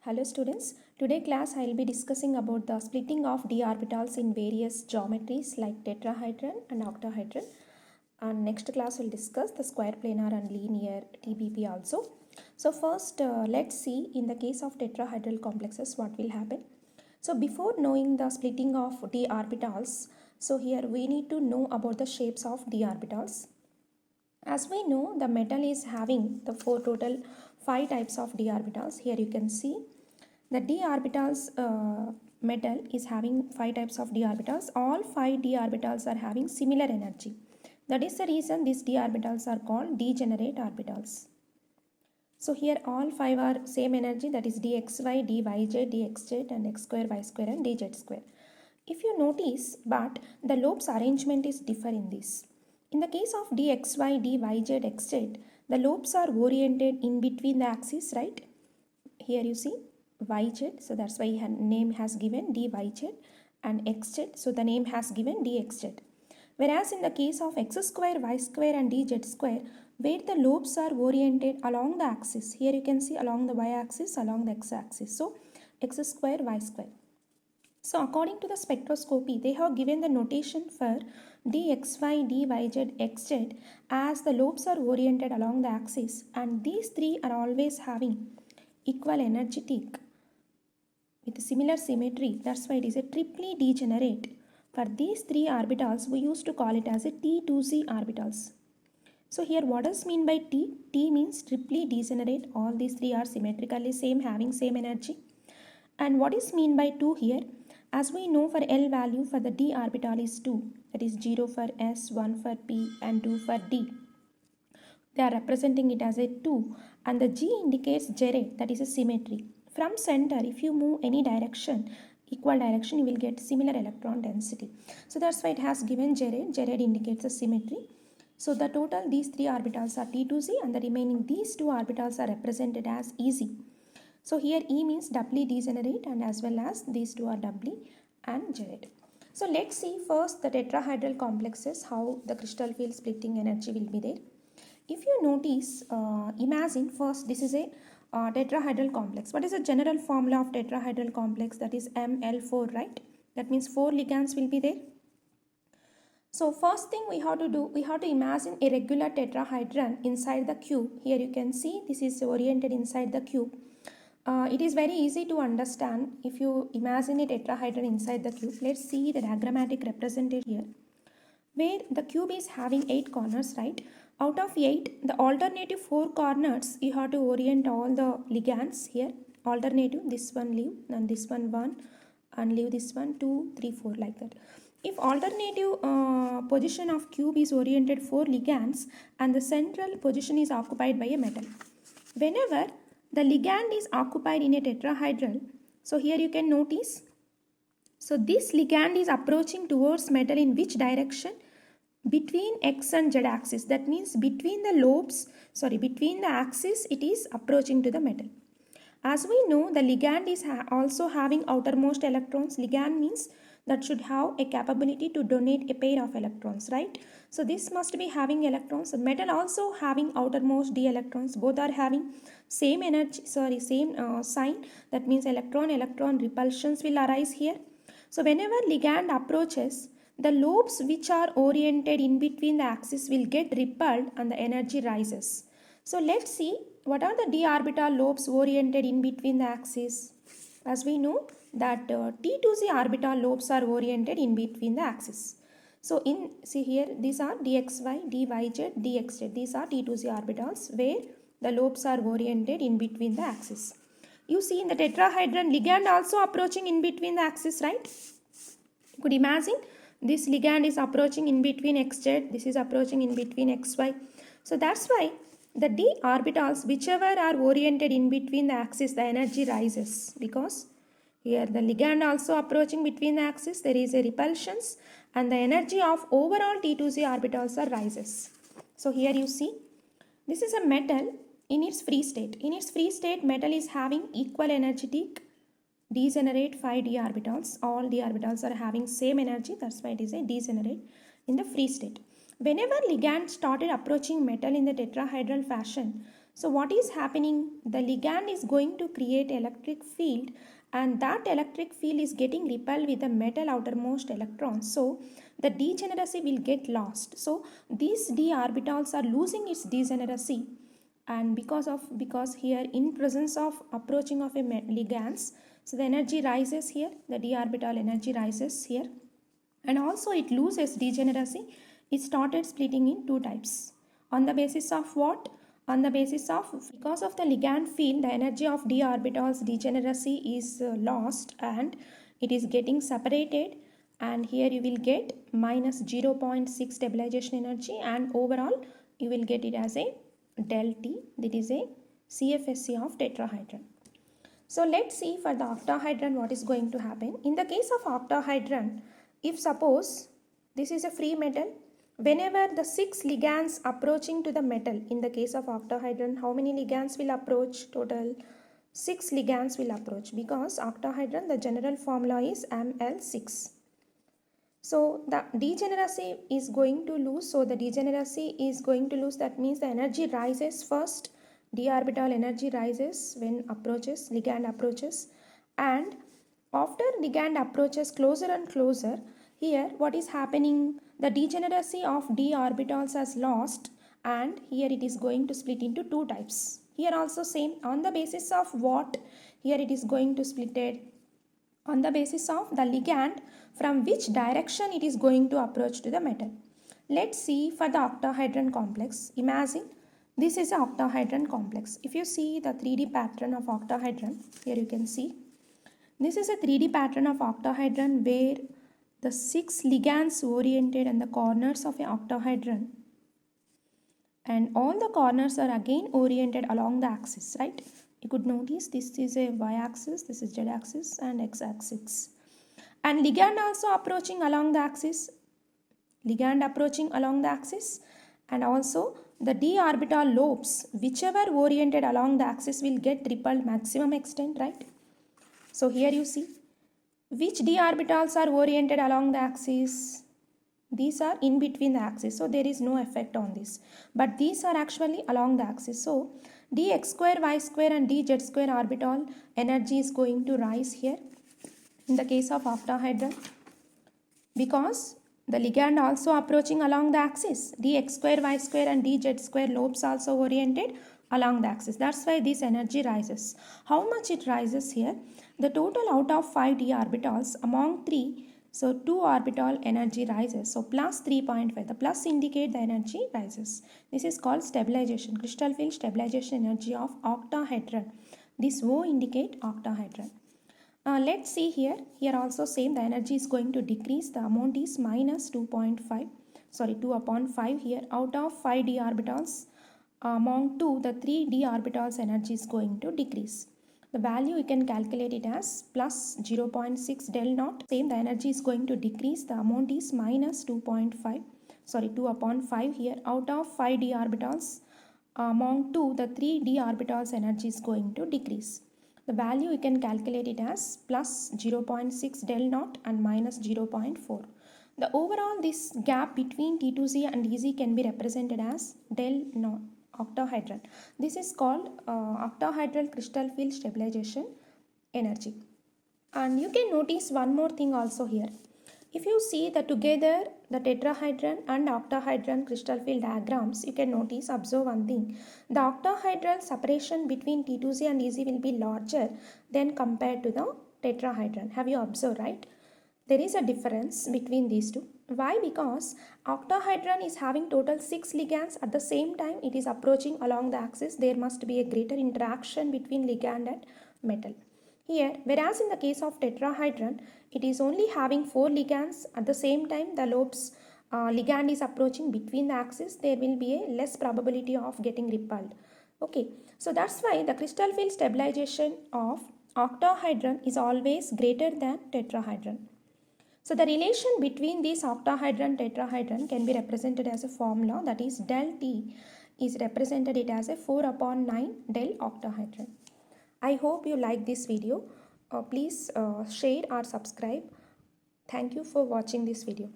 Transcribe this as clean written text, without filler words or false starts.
Hello students, today class I will be discussing about the splitting of d orbitals in various geometries like tetrahedral and octahedral, and next class will discuss the square planar and linear TBP also. So first let's see in the case of tetrahedral complexes what will happen. So before knowing the splitting of d orbitals, so here we need to know about the shapes of d orbitals. As we know, the metal is having the total 5 types of d orbitals. Here you can see the d orbitals metal is having 5 types of d orbitals. All 5 d orbitals are having similar energy. That is the reason these d orbitals are called degenerate orbitals. So here all 5 are same energy, that is dxy, dyj, dxz and x square, y square and dz square. If you notice, but the lobes arrangement is different in this. In the case of dxy, dyz, xz, the lobes are oriented in between the axes, right? Here you see yz, so that's why name has given dyz, and xz, so the name has given dxz. Whereas in the case of x square, y square and dz square, where the lobes are oriented along the axis, here you can see along the y-axis, along the x-axis, so x square, y square. So according to the spectroscopy, they have given the notation for dxy, dyz, xz as the lobes are oriented along the axis, and these three are always having equal energetic with similar symmetry. That's why it is a triply degenerate. For these three orbitals, we used to call it as a T2Z orbitals. So here what does mean by T? T means triply degenerate. All these three are symmetrically same, having same energy. And what is mean by 2 here? As we know, for L value for the d orbital is 2. That is 0 for S, 1 for P and 2 for D. They are representing it as a 2, and the G indicates gerate, that is a symmetry. From center, if you move any direction, equal direction, you will get similar electron density. So that's why it has given gerate. Gerate indicates a symmetry. So the total, these three orbitals are T2Z, and the remaining these two orbitals are represented as EZ. So here E means doubly degenerate, and as well as these two are doubly and gerate. So let's see first the tetrahedral complexes, how the crystal field splitting energy will be there. If you notice, imagine first this is a tetrahedral complex. What is the general formula of tetrahedral complex? That is ML4, right? That means 4 ligands will be there. So first thing we have to do, we have to imagine a regular tetrahedron inside the cube. Here you can see this is oriented inside the cube. It is very easy to understand if you imagine a tetrahedron inside the cube. Let's see the diagrammatic representation here, where the cube is having 8 corners, right? Out of 8, the alternative 4 corners, you have to orient all the ligands here. Alternative, this one leave, and this one 1, and leave this one 2, 3, 4, like that. If alternative position of cube is oriented 4 ligands, and the central position is occupied by a metal. Whenever the ligand is occupied in a tetrahedral, so here you can notice, so this ligand is approaching towards metal in which direction? Between x and z axis. That means between the lobes, between the axis, it is approaching to the metal. As we know, the ligand is also having outermost electrons. Ligand means that should have a capability to donate a pair of electrons, right? So this must be having electrons. Metal also having outermost d electrons. Both are having same energy, same sign. That means electron repulsions will arise here. So whenever ligand approaches, the lobes which are oriented in between the axis will get repelled and the energy rises. So let's see what are the d orbital lobes oriented in between the axis. As we know that T2Z orbital lobes are oriented in between the axis. So see here, these are dxy, dyz, dxz. These are T2Z orbitals where the lobes are oriented in between the axis. You see in the tetrahedron, ligand also approaching in between the axis, right? You could imagine this ligand is approaching in between xz, this is approaching in between xy. So that's why the d orbitals, whichever are oriented in between the axis, the energy rises, because here the ligand also approaching between the axis, there is a repulsions, and the energy of overall T2Z orbitals are rises. So here you see, this is a metal in its free state. In its free state, metal is having equal energetic degenerate 5 d orbitals. All d orbitals are having same energy, that's why it is a degenerate in the free state. Whenever ligand started approaching metal in the tetrahedral fashion, So what is happening? The ligand is going to create electric field, and that electric field is getting repelled with the metal outermost electrons. So the degeneracy will get lost. So these d orbitals are losing its degeneracy, and because here in presence of approaching of a ligands, so the energy rises here, the d orbital energy rises here, and also it loses degeneracy. It started splitting in two types. On the basis of what? On the basis of, because of the ligand field, the energy of d orbitals degeneracy is lost and it is getting separated, and here you will get minus 0.6 stabilization energy, and overall you will get it as a del T, that is a CFSE of tetrahedron. So let's see for the octahedron what is going to happen. In the case of octahedron, if suppose this is a free metal, whenever the 6 ligands approaching to the metal, in the case of octahedron, how many ligands will approach? Total 6 ligands will approach, because octahedron, the general formula is Ml6. So the degeneracy is going to lose. So the degeneracy is going to lose. That means the energy rises first. D orbital energy rises when approaches, ligand approaches, and after ligand approaches closer and closer, here what is happening? The degeneracy of d orbitals has lost, and here it is going to split into two types. Here also same, on the basis of what? Here it is going to split it on the basis of the ligand from which direction it is going to approach to the metal. Let's see for the octahedron complex. Imagine this is an octahedron complex. If you see the 3D pattern of octahedron, here you can see this is a 3D pattern of octahedron where the 6 ligands oriented and the corners of an octahedron, and all the corners are again oriented along the axis, right? You could notice this is a y-axis, this is z-axis and x-axis. And ligand also approaching along the axis. Ligand approaching along the axis, and also the d orbital lobes, whichever oriented along the axis, will get repelled maximum extent, right? So here you see which d orbitals are oriented along the axis. These are in between the axis, so there is no effect on this, but these are actually along the axis. So dx square y square and dz square orbital energy is going to rise here in the case of octahedron, because the ligand also approaching along the axis. Dx square y square and dz square lobes also oriented along the axis. That's why this energy rises. How much it rises here? The total out of 5 d orbitals among 3, so 2 orbital energy rises. So plus 3.5. The plus indicate the energy rises. This is called stabilization, crystal field stabilization energy of octahedron. This O indicate octahedron. Let's see here. Here also same, the energy is going to decrease. The amount is minus 2.5. Sorry, 2 upon 5 here. Out of 5 d orbitals, among 2, the 3 d orbitals energy is going to decrease. The value you can calculate it as plus 0.6 del naught. Same, the energy is going to decrease. The amount is minus 2.5. Sorry, 2 upon 5 here. Out of 5 d orbitals, among 2, the 3 d orbitals energy is going to decrease. The value you can calculate it as plus 0.6 del naught and minus 0.4. The overall this gap between T2Z and EZ can be represented as del naught octahedron. This is called octahedral crystal field stabilization energy. And you can notice one more thing also here. If you see the together the tetrahedron and octahedron crystal field diagrams, you can notice, observe one thing. The octahedral separation between T2Z and EZ will be larger than compared to the tetrahedron. Have you observed, right? There is a difference between these two. Why? Because octahedron is having total 6 ligands. At the same time it is approaching along the axis. There must be a greater interaction between ligand and metal. Here, whereas in the case of tetrahedron, it is only having 4 ligands. At the same time, the lobes ligand is approaching between the axis. There will be a less probability of getting repelled. Okay, so that's why the crystal field stabilization of octahedron is always greater than tetrahedron. So the relation between these octahedron tetrahedron can be represented as a formula, that is del T is represented it as a 4 upon 9 del octahedron. I hope you like this video. Please share or subscribe. Thank you for watching this video.